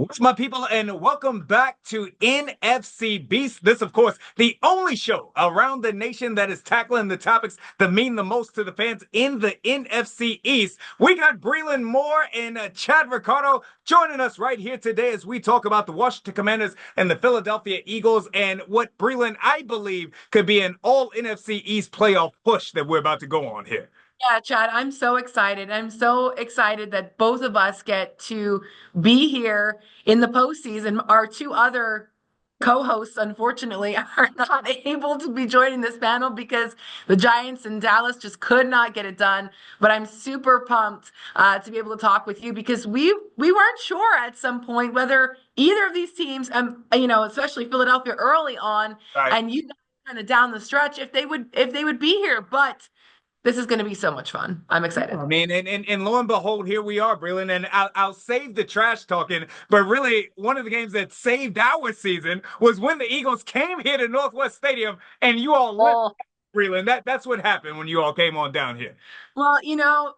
What's my people, and welcome back to NFC Beast. This, of course, the only show around the nation that is tackling the topics that mean the most to the fans in the NFC East. We got Breland Moore and Chad Ricardo joining us right here today as we talk about the Washington Commanders and the Philadelphia Eagles and what Breland, I believe, could be an all NFC East playoff push that we're about to go on here. Yeah, Chad, I'm so excited. I'm so excited that both of us get to be here in the postseason. Our two other co-hosts, unfortunately, are not able to be joining this panel because the Giants and Dallas just could not get it done. But I'm super pumped to be able to talk with you because we weren't sure at some point whether either of these teams, especially Philadelphia early on, Right. and you kind of down the stretch, if they would be here, but. This is going to be so much fun. I'm excited. I mean, and lo and behold, here we are, Breland. And I'll save the trash talking, but really, one of the games that saved our season was when the Eagles came here to Northwest Stadium, and you all lit Breland. That's what happened when you all came on down here. Well,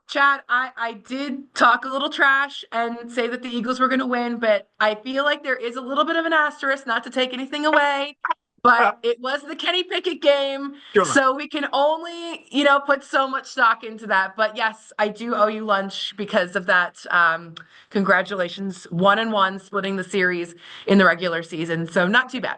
Chad, I did talk a little trash and say that the Eagles were going to win, but I feel like there is a little bit of an asterisk, not to take anything away. But it was the Kenny Pickett game, Sure. so we can only, put so much stock into that. But yes, I do owe you lunch because of that. Congratulations, 1-1, splitting the series in the regular season. So not too bad.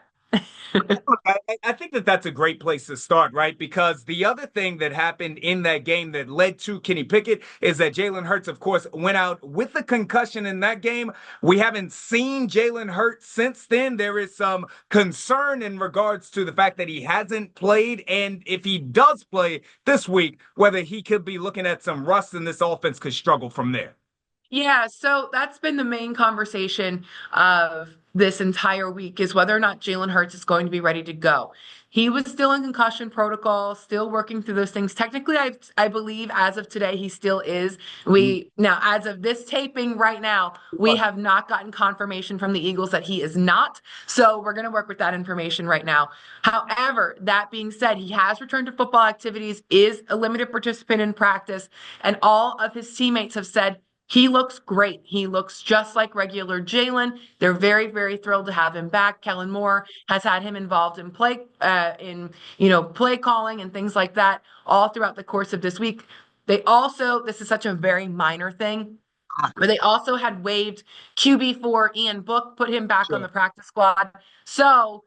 Look, I think that that's a great place to start, right? Because the other thing that happened in that game that led to Kenny Pickett is that Jalen Hurts, of course, went out with a concussion in that game. We haven't seen Jalen Hurts since then. There is some concern in regards to the fact that he hasn't played. And if he does play this week, whether he could be looking at some rust in this offense could struggle from there. Yeah, so that's been the main conversation of this entire week is whether or not Jalen Hurts is going to be ready to go. He was still in concussion protocol, still working through those things. Technically, I believe as of today, he still is. Now, as of this taping right now, we have not gotten confirmation from the Eagles that he is not. So we're going to work with that information right now. However, that being said, he has returned to football activities, is a limited participant in practice, and all of his teammates have said, he looks great. He looks just like regular Jalen. They're very, very thrilled to have him back. Kellen Moore has had him involved in play calling and things like that all throughout the course of this week. This is such a very minor thing, but they also had waived QB4 Ian Book, put him back on the practice squad. So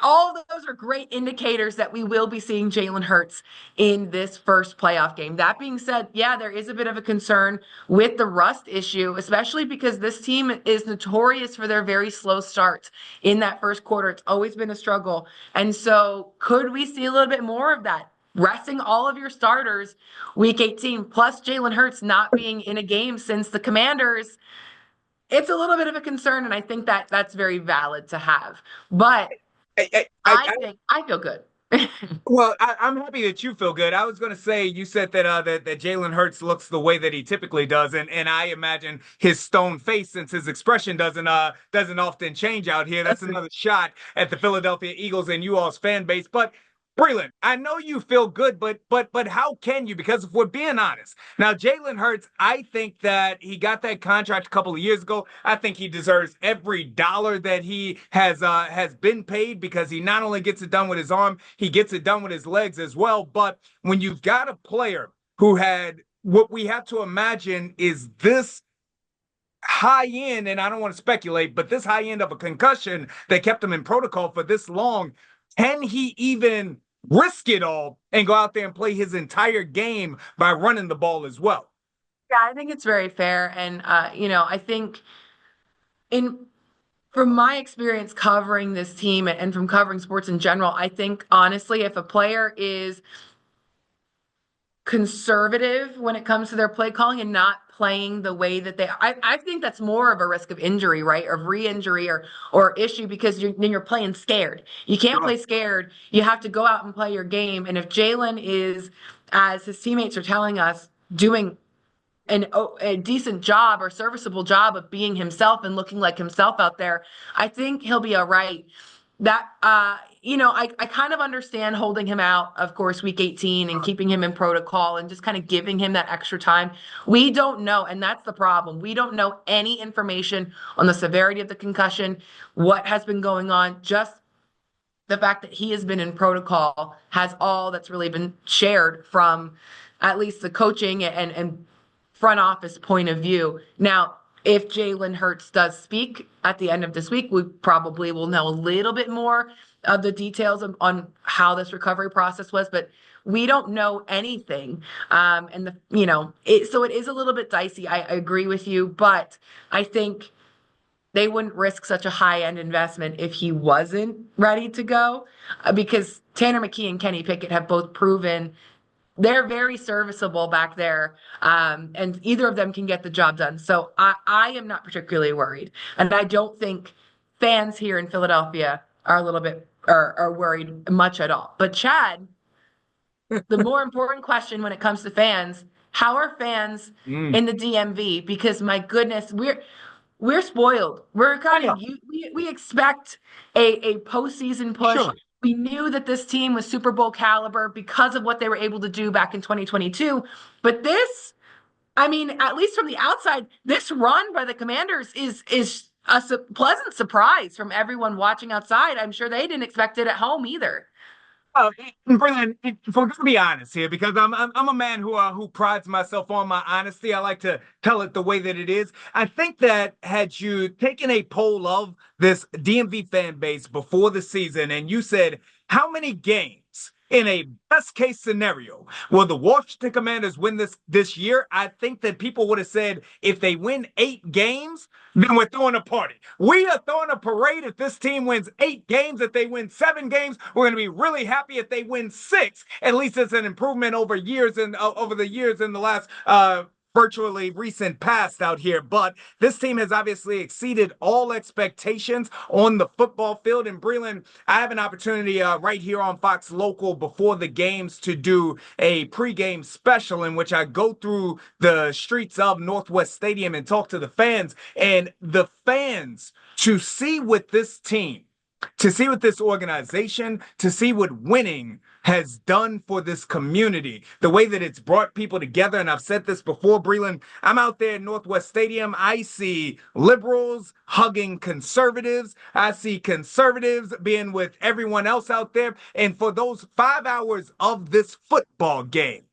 all of those are great indicators that we will be seeing Jalen Hurts in this first playoff game. That being said, yeah, there is a bit of a concern with the rust issue, especially because this team is notorious for their very slow start in that first quarter. It's always been a struggle. And so could we see a little bit more of that? Resting all of your starters week 18, plus Jalen Hurts not being in a game since the Commanders, it's a little bit of a concern, and I think that that's very valid to have. But I feel good. Well, I'm happy that you feel good. I was going to say you said that Jalen Hurts looks the way that he typically does, and I imagine his stone face, since his expression doesn't often change out here. That's another shot at the Philadelphia Eagles and you all's fan base. But Breland, I know you feel good, but how can you? Because if we're being honest, now Jalen Hurts, I think that he got that contract a couple of years ago. I think he deserves every dollar that he has been paid because he not only gets it done with his arm, he gets it done with his legs as well. But when you've got a player who had what we have to imagine is this high end, and I don't want to speculate, but this high end of a concussion that kept him in protocol for this long, can he even risk it all and go out there and play his entire game by running the ball as well? Yeah, I think it's very fair. And, I think from my experience covering this team and from covering sports in general, I think honestly, if a player is conservative when it comes to their play calling and not playing the way that I think that's more of a risk of injury, right? Of re-injury or issue because you're playing scared. You can't play scared. You have to go out and play your game. And if Jalen is, as his teammates are telling us, doing a decent job or serviceable job of being himself and looking like himself out there, I think he'll be all right. that I kind of understand holding him out, of course, week 18 and keeping him in protocol and just kind of giving him that extra time. We don't know, and that's the problem. We don't know any information on the severity of the concussion, what has been going on, just the fact that he has been in protocol has all that's really been shared from at least the coaching and front office point of view. Now, if Jalen Hurts does speak at the end of this week, we probably will know a little bit more of the details on how this recovery process was, but we don't know anything. And so it is a little bit dicey. I agree with you, but I think they wouldn't risk such a high-end investment if he wasn't ready to go, because Tanner McKee and Kenny Pickett have both proven they're very serviceable back there, and either of them can get the job done. So I am not particularly worried, and I don't think fans here in Philadelphia are a little bit are worried much at all. But Chad, the more important question when it comes to fans, how are fans in the DMV? Because my goodness, we're spoiled. We're kind of we expect a postseason push. Sure. We knew that this team was Super Bowl caliber because of what they were able to do back in 2022. But this, I mean, at least from the outside, this run by the Commanders is a pleasant surprise from everyone watching outside. I'm sure they didn't expect it at home either. Brilliant. If we're gonna be honest here, because I'm a man who prides myself on my honesty. I like to tell it the way that it is. I think that had you taken a poll of this DMV fan base before the season, and you said how many games in a best case scenario will the Washington Commanders win this year, I think that people would have said if they win 8 games, then we're throwing a party. We are throwing a parade if this team wins 8 games. If they win 7 games, we're going to be really happy if they win 6. At least it's an improvement over years and over the years in the last virtually recent past out here. But this team has obviously exceeded all expectations on the football field. And Breland, I have an opportunity right here on Fox Local before the games to do a pregame special in which I go through the streets of Northwest Stadium and talk to the fans. And the fans, to see what this team, to see what this organization, to see what winning has done for this community, the way that it's brought people together. And I've said this before, Breland, I'm out there in Northwest Stadium. I see liberals hugging conservatives. I see conservatives being with everyone else out there. And for those 5 hours of this football game,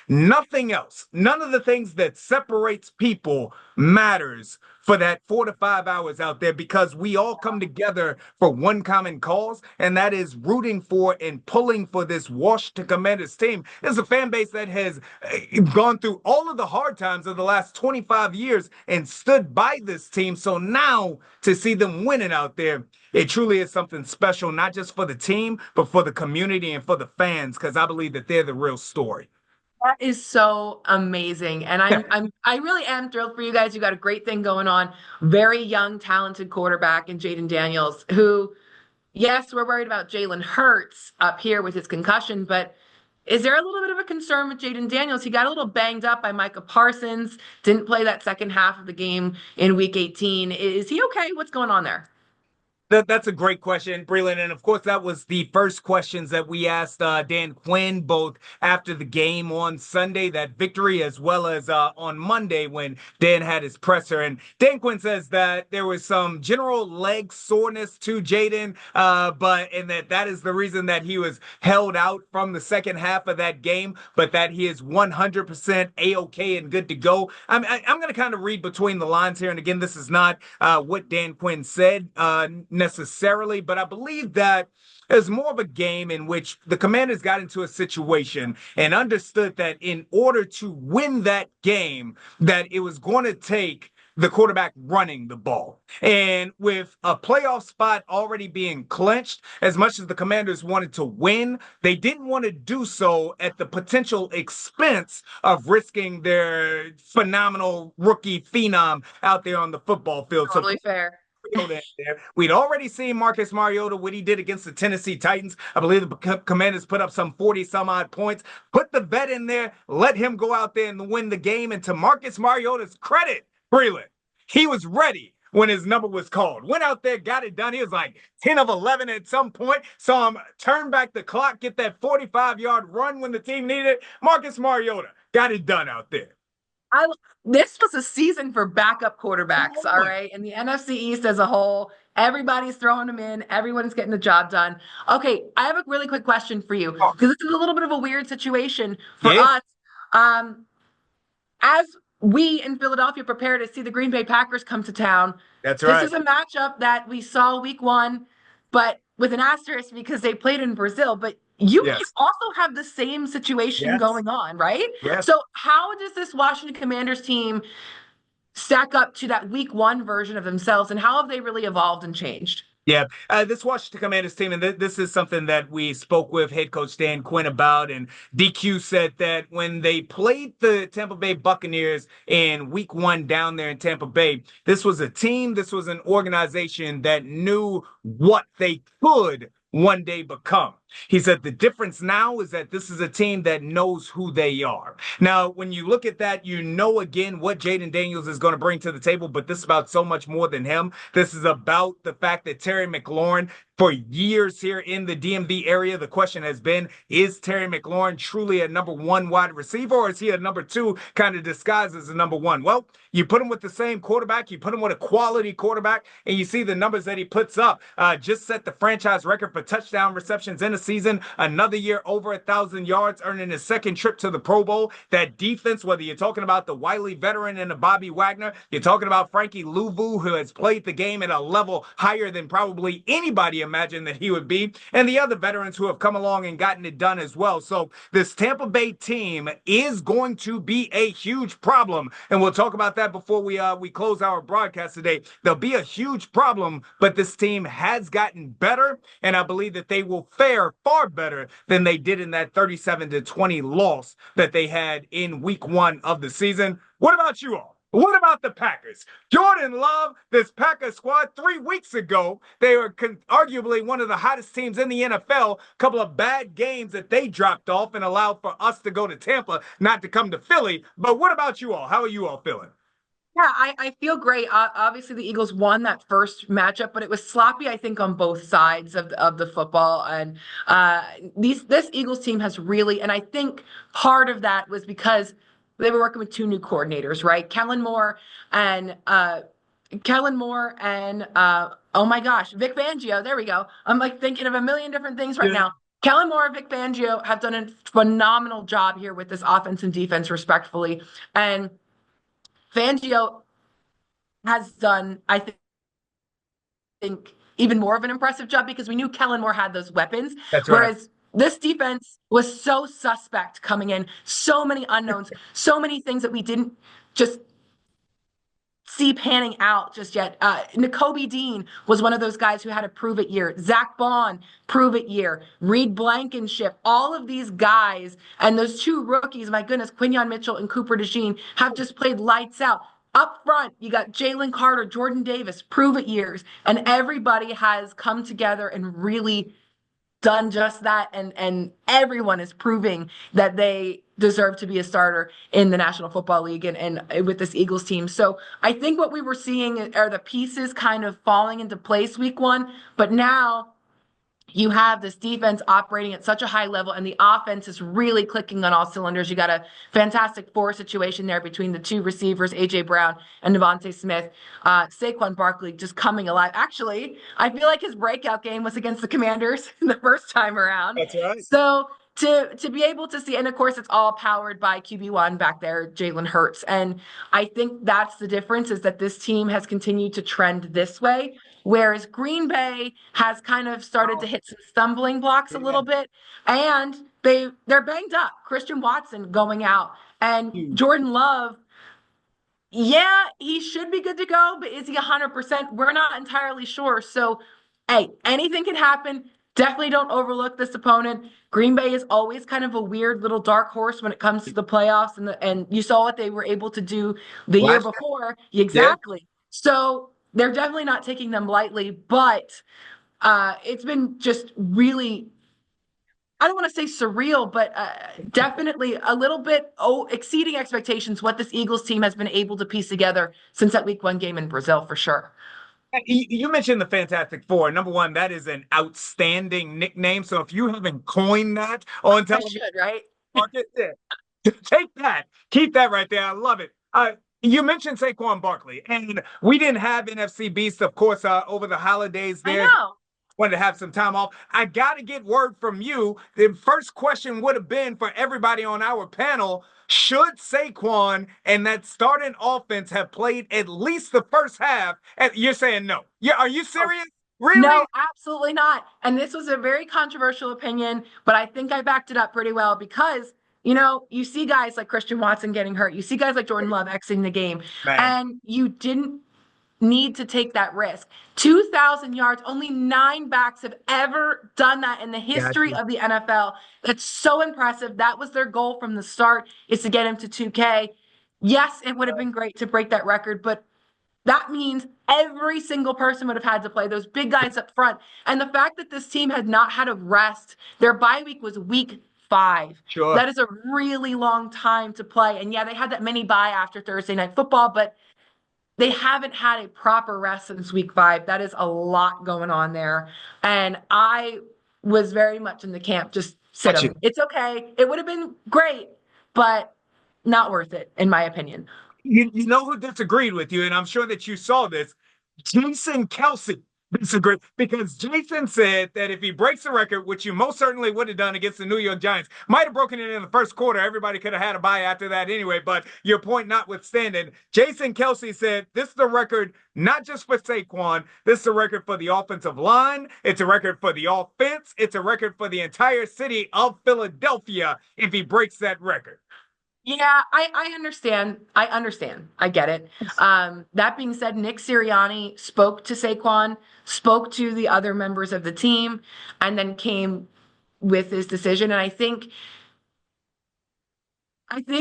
nothing else, none of the things that separates people matters for that 4 to 5 hours out there, because we all come together for one common cause, and that is rooting for and pulling for this Washington Commanders team. It's a fan base that has gone through all of the hard times of the last 25 years and stood by this team. So now to see them winning out there, it truly is something special, not just for the team, but for the community and for the fans, because I believe that they're the real story. That is so amazing. And I really am thrilled for you guys. You got a great thing going on. Very young, talented quarterback in Jaden Daniels, who, yes, we're worried about Jalen Hurts up here with his concussion, but is there a little bit of a concern with Jaden Daniels? He got a little banged up by Micah Parsons, didn't play that second half of the game in week 18. Is he okay? What's going on there? That's a great question, Breland. And of course, that was the first questions that we asked Dan Quinn, both after the game on Sunday, that victory, as well as on Monday when Dan had his presser. And Dan Quinn says that there was some general leg soreness to Jaden, and that is the reason that he was held out from the second half of that game, but that he is 100% A-OK and good to go. I'm going to kind of read between the lines here. And again, this is not what Dan Quinn said necessarily, but I believe that it's more of a game in which the Commanders got into a situation and understood that in order to win that game, that it was going to take the quarterback running the ball. And with a playoff spot already being clinched, as much as the Commanders wanted to win, they didn't want to do so at the potential expense of risking their phenomenal rookie phenom out there on the football field. Totally fair. We'd already seen Marcus Mariota, what he did against the Tennessee Titans. I believe the Commanders put up some 40 some odd points. Put the vet in there, let him go out there and win the game. And to Marcus Mariota's credit, Breland, he was ready when his number was called. Went out there, got it done. He was like 10 of 11 at some point. Saw him turn back the clock, get that 45-yard run when the team needed it. Marcus Mariota got it done out there. This was a season for backup quarterbacks, all right? And the NFC East as a whole, everybody's throwing them in, everyone's getting the job done. Okay, I have a really quick question for you Oh, because this is a little bit of a weird situation for yeah, us. As we in Philadelphia prepare to see the Green Bay Packers come to town, that's this right. is a matchup that we saw week one, but with an asterisk because they played in Brazil. But you guys Yes, also have the same situation yes, going on, right? yes. So, how does this Washington Commanders team stack up to that week one version of themselves, and how have they really evolved and changed? Yeah, this Washington Commanders team, and this is something that we spoke with head coach Dan Quinn about. And DQ said that when they played the Tampa Bay Buccaneers in week one down there in Tampa Bay, this was a team, this was an organization that knew what they could one day become. He said the difference now is that this is a team that knows who they are. Now, when you look at that, you know again what Jaden Daniels is going to bring to the table, but this is about so much more than him. This is about the fact that Terry McLaurin, for years here in the DMV area, the question has been, is Terry McLaurin truly a number one wide receiver, or is he a number two kind of disguised as a number one? Well, you put him with the same quarterback, you put him with a quality quarterback, and you see the numbers that he puts up. Just set the franchise record for touchdown receptions in a season, another year over 1,000 yards, earning his second trip to the Pro Bowl. That defense, whether you're talking about the Wiley veteran and the Bobby Wagner, you're talking about Frankie Louvu, who has played the game at a level higher than probably anybody imagined that he would be, and the other veterans who have come along and gotten it done as well. So this Tampa Bay team is going to be a huge problem, and we'll talk about that before we close our broadcast today. There'll be a huge problem, but this team has gotten better, and I believe that they will fare far better than they did in that 37-20 loss that they had in week one of the season. What about you all? What about the Packers? Jordan Love, this Packers squad, 3 weeks ago, they were arguably one of the hottest teams in the NFL. A couple of bad games that they dropped off and allowed for us to go to Tampa, not to come to Philly. But what about you all? How are you all feeling? Yeah, I feel great. Obviously, the Eagles won that first matchup, but it was sloppy, I think, on both sides of the football. And this Eagles team has really, and I think part of that was because they were working with two new coordinators, right? Kellen Moore and oh my gosh, Vic Fangio. There we go. I'm like thinking of a million different things right Yeah. now. Kellen Moore and Vic Fangio have done a phenomenal job here with this offense and defense, respectfully. And Fangio has done, I think, even more of an impressive job because we knew Kellen Moore had those weapons. That's right. Whereas this defense was so suspect coming in, so many unknowns, so many things that we didn't just see panning out just yet. N'Kobe Dean was one of those guys who had a prove it year. Zach Bond, prove it year. Reed Blankenship, all of these guys and those two rookies, my goodness, Quinyon Mitchell and Cooper DeJean have just played lights out. Up front, you got Jalen Carter, Jordan Davis, prove it years, and everybody has come together and really done just that, and everyone is proving that they deserve to be a starter in the National Football League and with this Eagles team. So I think what we were seeing are the pieces kind of falling into place week one, but now you have this defense operating at such a high level and the offense is really clicking on all cylinders. You got a fantastic four situation there between the two receivers, A.J. Brown and Devontae Smith. Saquon Barkley just coming alive. Actually, I feel like his breakout game was against the Commanders the first time around. That's right. So to be able to see, and of course it's all powered by QB1 back there, Jalen Hurts. And I think that's the difference, is that this team has continued to trend this way, whereas Green Bay has kind of started to hit some stumbling blocks a little bit, and they're banged up. Christian Watson going out, and Huge. Jordan Love, yeah, he should be good to go, but is he 100%? We're not entirely sure. So, hey, anything can happen. Definitely don't overlook this opponent. Green Bay is always kind of a weird little dark horse when it comes to the playoffs, and you saw what they were able to do the year Last before. year. Exactly. So they're definitely not taking them lightly, but it's been just really I don't want to say surreal, but definitely a little bit exceeding expectations what this Eagles team has been able to piece together since that week 1 game in Brazil for sure. You mentioned the Fantastic Four. Number one, that is an outstanding nickname. So if you haven't coined that on I television should, right? market, yeah, take that. Keep that right there. I love it. You mentioned Saquon Barkley, and we didn't have NFC Beast, of course, over the holidays I there. know. Wanted to have some time off. I got to get word from you. The first question would have been for everybody on our panel: should Saquon and that starting offense have played at least the first half? And you're saying no. Yeah, are you serious? Really? No, absolutely not. And this was a very controversial opinion, but I think I backed it up pretty well because, you see guys like Christian Watson getting hurt. You see guys like Jordan Love exiting the game, Man, and you didn't need to take that risk. 2,000 yards, only 9 backs have ever done that in the got history you. of the NFL. That's so impressive. That was their goal from the start, is to get him to 2K. Yes, it would have been great to break that record, but that means every single person would have had to play those big guys up front. And the fact that this team had not had a rest, their bye week was week 5. Sure. That is a really long time to play. And yeah, they had that mini bye after Thursday night football, but they haven't had a proper rest since week 5. That is a lot going on there. And I was very much in the camp, just sit Got you. them. It's okay. It would have been great, but not worth it, in my opinion. You know who disagreed with you, and I'm sure that you saw this. Jason Kelsey disagreed because Jason said that if he breaks the record, which you most certainly would have done against the New York Giants, might have broken it in the first quarter. Everybody could have had a bye after that anyway, but your point notwithstanding, Jason Kelsey said this is the record not just for Saquon, this is a record for the offensive line, it's a record for the offense, it's a record for the entire city of Philadelphia if he breaks that record. Yeah, I understand. I understand. I get it. That being said, Nick Sirianni spoke to Saquon, spoke to the other members of the team, and then came with his decision. And I think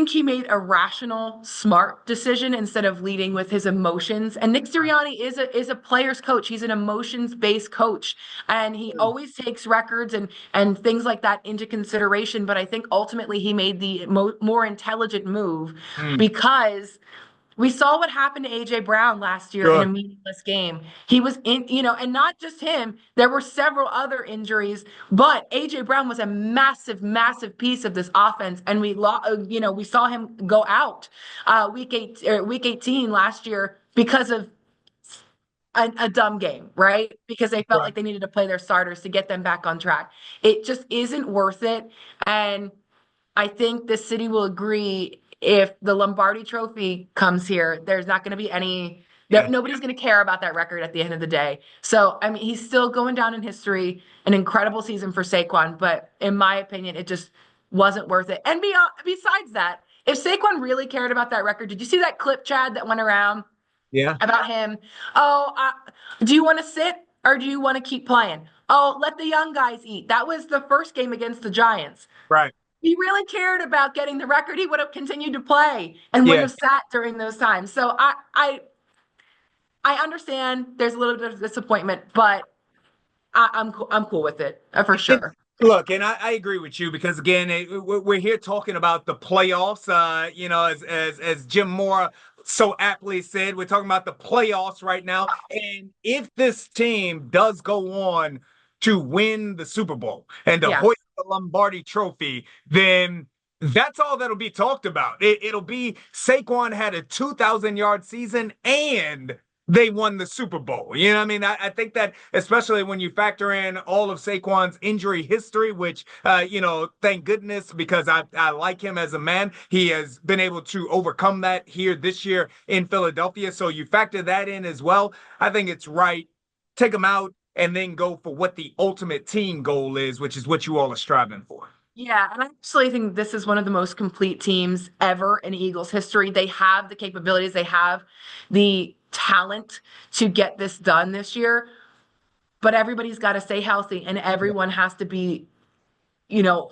he made a rational, smart decision instead of leading with his emotions. And Nick Sirianni is a player's coach. He's an emotions-based coach, and he always takes records and things like that into consideration. But I think ultimately he made the more intelligent move Mm, because we saw what happened to AJ Brown last year in a sure. meaningless game. He was and not just him, there were several other injuries, but AJ Brown was a massive, massive piece of this offense. And we saw him go out week 18 last year because of a dumb game, right? Because they felt Right. like they needed to play their starters to get them back on track. It just isn't worth it. And I think the city will agree if the Lombardi Trophy comes here, there's not going to be Yeah. nobody's going to care about that record at the end of the day. So, I mean, he's still going down in history, an incredible season for Saquon, but in my opinion, it just wasn't worth it. And besides that, if Saquon really cared about that record, did you see that clip, Chad, that went around Yeah. about him? Oh, do you want to sit or do you want to keep playing? Oh, let the young guys eat. That was the first game against the Giants. Right. He really cared about getting the record, he would have continued to play and wouldn't Yeah. have sat during those times. So I understand there's a little bit of disappointment, but I'm cool with it for And sure. look, and I agree with you because again, we're here talking about the playoffs. As Jim Mora so aptly said, we're talking about the playoffs right now. And if this team does go on to win the Super Bowl and to Yeah, hoist the Lombardi Trophy, then that's all that'll be talked about. It'll be Saquon had a 2,000-yard season and they won the Super Bowl. You know what I mean? I think that especially when you factor in all of Saquon's injury history, which, thank goodness, because I like him as a man. He has been able to overcome that here this year in Philadelphia. So you factor that in as well. I think it's right. Take him out and then go for what the ultimate team goal is, which is what you all are striving for. yeah, and I actually think this is one of the most complete teams ever in Eagles history. They have the capabilities, they have the talent to get this done this year, but everybody's got to stay healthy and Yeah, everyone has to be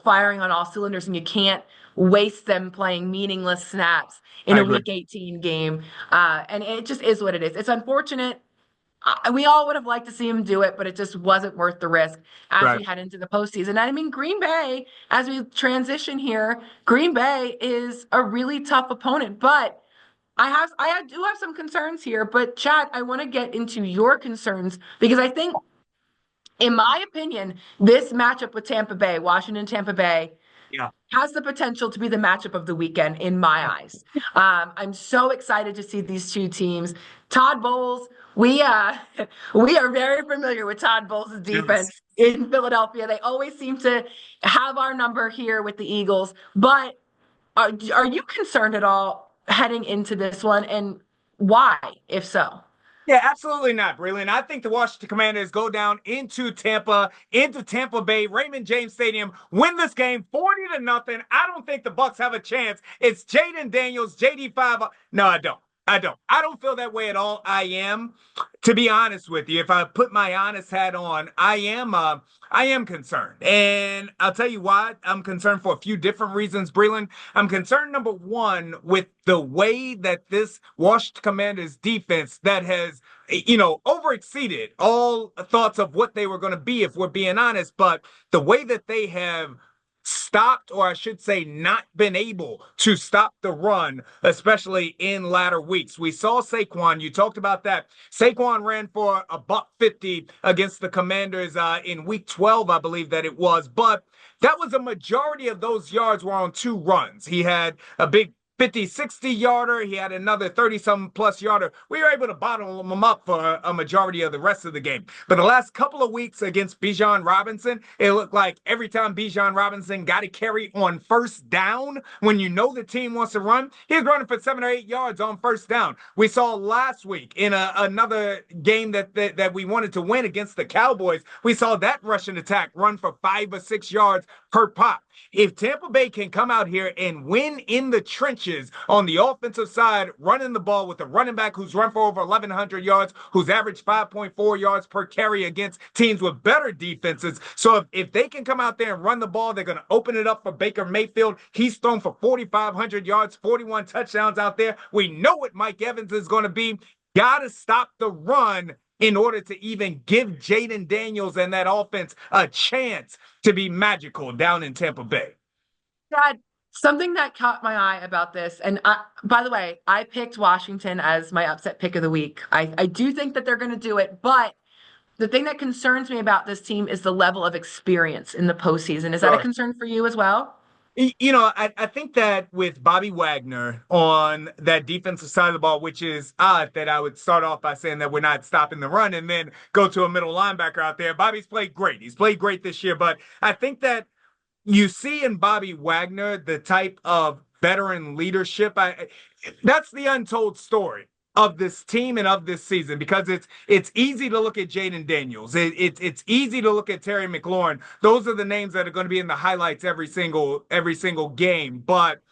firing on all cylinders, and you can't waste them playing meaningless snaps in I a agree. week 18 game. And it just is what it is. It's unfortunate. We all would have liked to see him do it, but it just wasn't worth the risk as Right. we head into the postseason. I mean, Green Bay, as we transition here, Green Bay is a really tough opponent, but I do have some concerns here. But Chad, I want to get into your concerns because I think, in my opinion, this matchup with Tampa Bay, Washington, Tampa Bay, Yeah. has the potential to be the matchup of the weekend in my eyes. I'm so excited to see these two teams. Todd Bowles, we we are very familiar with Todd Bowles' defense Yes. in Philadelphia. They always seem to have our number here with the Eagles. But are you concerned at all heading into this one, and why, if so? Yeah, absolutely not, Braylon. I think the Washington Commanders go down into Tampa Bay, Raymond James Stadium, win this game 40-0. I don't think the Bucs have a chance. It's Jaden Daniels, JD5. No, I don't. I don't. I don't feel that way at all. To be honest with you, if I put my honest hat on, I am concerned. And I'll tell you why. I'm concerned for a few different reasons, Breland. I'm concerned, number one, with the way that this Washington Commanders defense that has, overexceeded all thoughts of what they were going to be, if we're being honest, but the way that they have stopped, or I should say, not been able to stop the run, especially in latter weeks. We saw Saquon. You talked about that. Saquon ran for a $150 against the Commanders in week 12, I believe that it was. But that was a majority of those yards were on two runs. He had a big 50, 60 yarder. He had another 30 some plus yarder. We were able to bottle him up for a majority of the rest of the game. But the last couple of weeks against Bijan Robinson, it looked like every time Bijan Robinson got a carry on first down, when you know the team wants to run, he's running for 7 or 8 yards on first down. We saw last week in another game that we wanted to win against the Cowboys, we saw that rushing attack run for 5 or 6 yards per pop. If Tampa Bay can come out here and win in the trenches on the offensive side, running the ball with a running back who's run for over 1,100 yards, who's averaged 5.4 yards per carry against teams with better defenses. So if they can come out there and run the ball, they're going to open it up for Baker Mayfield. He's thrown for 4,500 yards, 41 touchdowns out there. We know what Mike Evans is going to be. Got to stop the run in order to even give Jaden Daniels and that offense a chance to be magical down in Tampa Bay. Dad, something that caught my eye about this, and by the way, I picked Washington as my upset pick of the week. I do think that they're going to do it, but the thing that concerns me about this team is the level of experience in the postseason. Is that a concern for you as well? I think that with Bobby Wagner on that defensive side of the ball, which is odd that I would start off by saying that we're not stopping the run and then go to a middle linebacker out there. Bobby's played great. He's played great this year, but I think that you see in Bobby Wagner the type of veteran leadership. That's the untold story of this team and of this season, because it's easy to look at Jaden Daniels. It's easy to look at Terry McLaurin. Those are the names that are going to be in the highlights every single game. But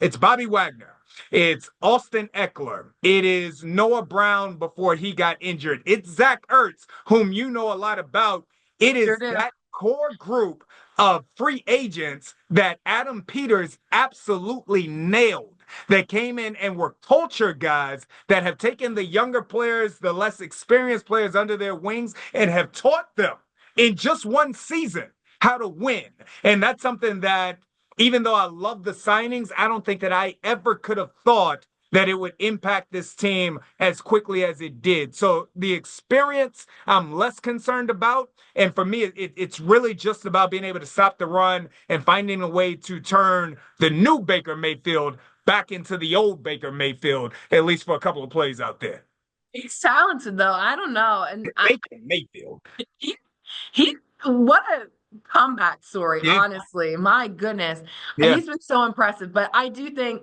it's Bobby Wagner. It's Austin Eckler. It is Noah Brown before he got injured. It's Zach Ertz, whom you know a lot about. It is that core group of free agents that Adam Peters absolutely nailed, that came in and were culture guys that have taken the younger players, the less experienced players under their wings, and have taught them in just one season how to win. And that's something that, even though I love the signings, I don't think that I ever could have thought that it would impact this team as quickly as it did. So the experience I'm less concerned about. And for me, it's really just about being able to stop the run and finding a way to turn the new Baker Mayfield back into the old Baker Mayfield, at least for a couple of plays out there. He's talented, though. I don't know. And Baker Mayfield. He what a comeback story, honestly. My goodness. And he's been so impressive. But I do think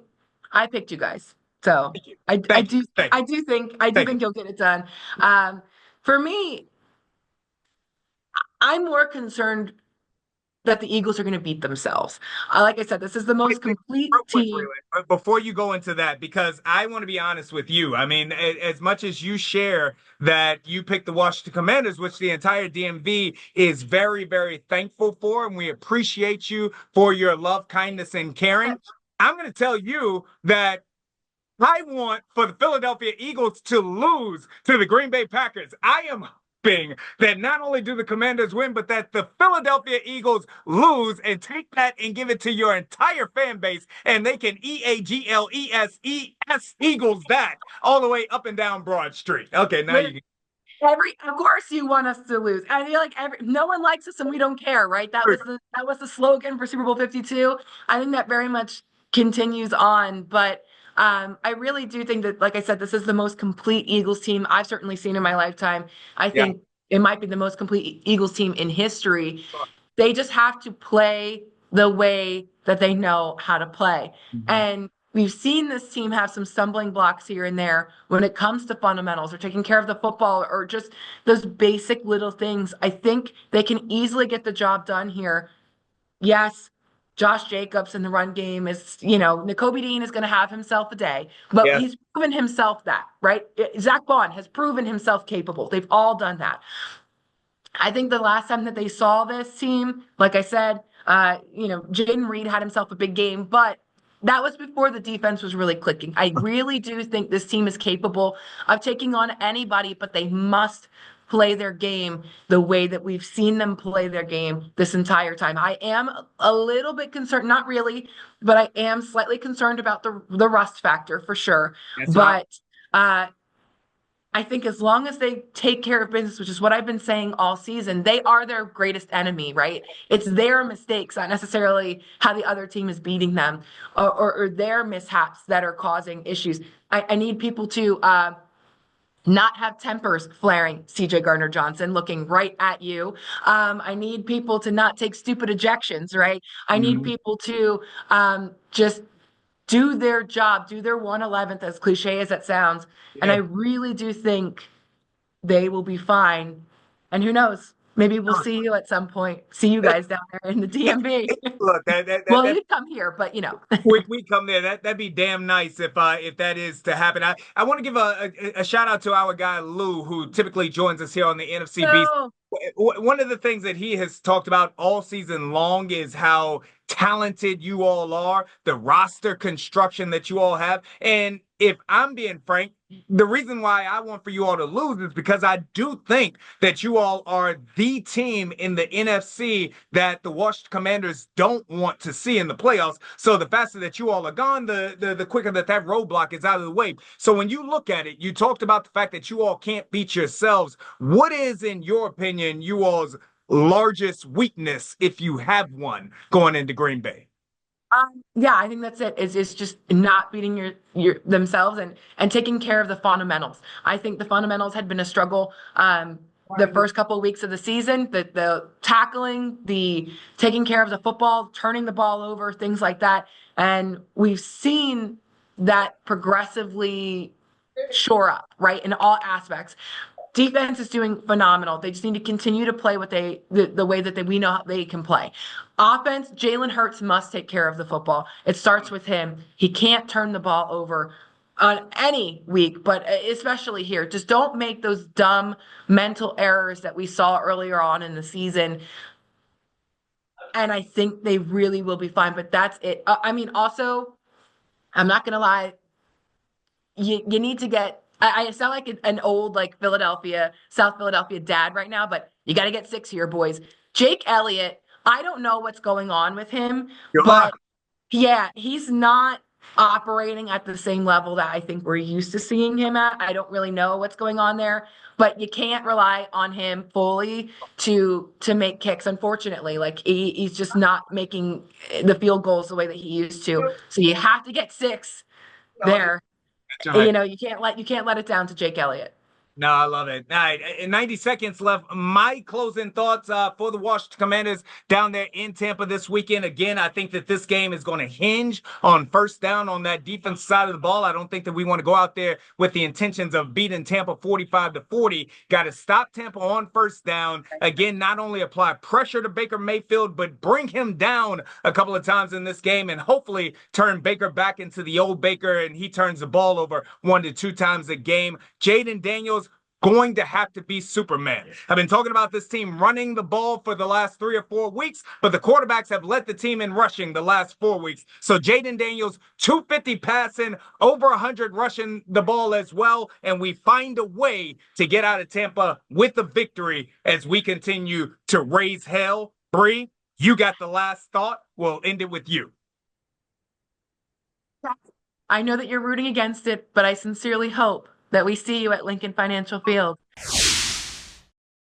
I picked you guys. So I do think you'll get it done. For me, I'm more concerned that the Eagles are going to beat themselves. Like I said, this is the most complete team. Before you go into that, because I want to be honest with you. I mean, as much as you share that you picked the Washington Commanders, which the entire DMV is very, very thankful for, and we appreciate you for your love, kindness, and caring, I'm going to tell you that I want for the Philadelphia Eagles to lose to the Green Bay Packers. I am hoping that not only do the Commanders win, but that the Philadelphia Eagles lose and take that and give it to your entire fan base, and they can EAGLESES Eagles that all the way up and down Broad Street. Okay, now you. Of course you want us to lose. I feel like no one likes us and we don't care, right? That was the slogan for Super Bowl 52. I think that very much continues on, but I really do think that, like I said, this is the most complete Eagles team I've certainly seen in my lifetime. I Yeah. think it might be the most complete Eagles team in history. They just have to play the way that they know how to play. Mhm. And we've seen this team have some stumbling blocks here and there when it comes to fundamentals or taking care of the football or just those basic little things. I think they can easily get the job done here. Yes, Josh Jacobs in the run game is, Nakobe Dean is going to have himself a day, but Yes. he's proven himself that, right? Zach Bond has proven himself capable. They've all done that. I think the last time that they saw this team, like I said, Jaden Reed had himself a big game, but that was before the defense was really clicking. I really do think this team is capable of taking on anybody, but they must play their game the way that we've seen them play their game this entire time. I am a little bit concerned, not really, but I am slightly concerned about the rust factor for sure. That's right. But I think as long as they take care of business, which is what I've been saying all season, they are their greatest enemy, right? It's their mistakes, not necessarily how the other team is beating them or their mishaps that are causing issues. I need people to not have tempers flaring. CJ Gardner-Johnson looking right at you. I need people to not take stupid ejections, right? I need Mhm. people to just do their job, do their 111th, as cliche as that sounds. And I Yeah. really do think they will be fine. And who knows? Maybe we'll see you at some point. See you guys down there in the DMV. Look, Well, you'd come here, but we come there. That'd be damn nice if that is to happen. I want to give a shout out to our guy Lou, who typically joins us here on the NFC Beast. So, One of the things that he has talked about all season long is how talented you all are, the roster construction that you all have. And if I'm being frank, the reason why I want for you all to lose is because I do think that you all are the team in the NFC that the Washington Commanders don't want to see in the playoffs. So the faster that you all are gone, the quicker that roadblock is out of the way. So when you look at it, you talked about the fact that you all can't beat yourselves. What is, in your opinion, you all's largest weakness, if you have one, going into Green Bay? yeah, I think that's it. It's just not beating your themselves and taking care of the fundamentals. I think the fundamentals had been a struggle the first couple of weeks of the season. The tackling, the taking care of the football, turning the ball over, things like that. And we've seen that progressively shore up, right, in all aspects. Defense is doing phenomenal. They just need to continue to play the way that we know they can play. Offense, Jalen Hurts must take care of the football. It starts with him. He can't turn the ball over on any week, but especially here. Just don't make those dumb mental errors that we saw earlier on in the season. And I think they really will be fine, but that's it. I mean, also, I'm not going to lie. You need to get I sound like an old like South Philadelphia dad right now, but you got to get six here, boys. Jake Elliott, I don't know what's going on with him, Yeah. but yeah, he's not operating at the same level that I think we're used to seeing him at. I don't really know what's going on there, but you can't rely on him fully to make kicks, unfortunately. Like he's just not making the field goals the way that he used to. So you have to get six there. You can't let it down to Jake Elliott. No, I love it. All right, in 90 seconds left. My closing thoughts for the Washington Commanders down there in Tampa this weekend. Again, I think that this game is going to hinge on first down on that defense side of the ball. I don't think that we want to go out there with the intentions of beating Tampa 45-40. Got to stop Tampa on first down. Again, not only apply pressure to Baker Mayfield, but bring him down a couple of times in this game and hopefully turn Baker back into the old Baker and he turns the ball over 1 to 2 times a game. Jaden Daniels, going to have to be Superman. I've been talking about this team running the ball for the last 3 or 4 weeks, but the quarterbacks have led the team in rushing the last 4 weeks. So Jaden Daniels, 250 passing, over 100 rushing the ball as well, and we find a way to get out of Tampa with a victory as we continue to raise hell. Bree, you got the last thought. We'll end it with you. I know that you're rooting against it, but I sincerely hope that we see you at Lincoln Financial Field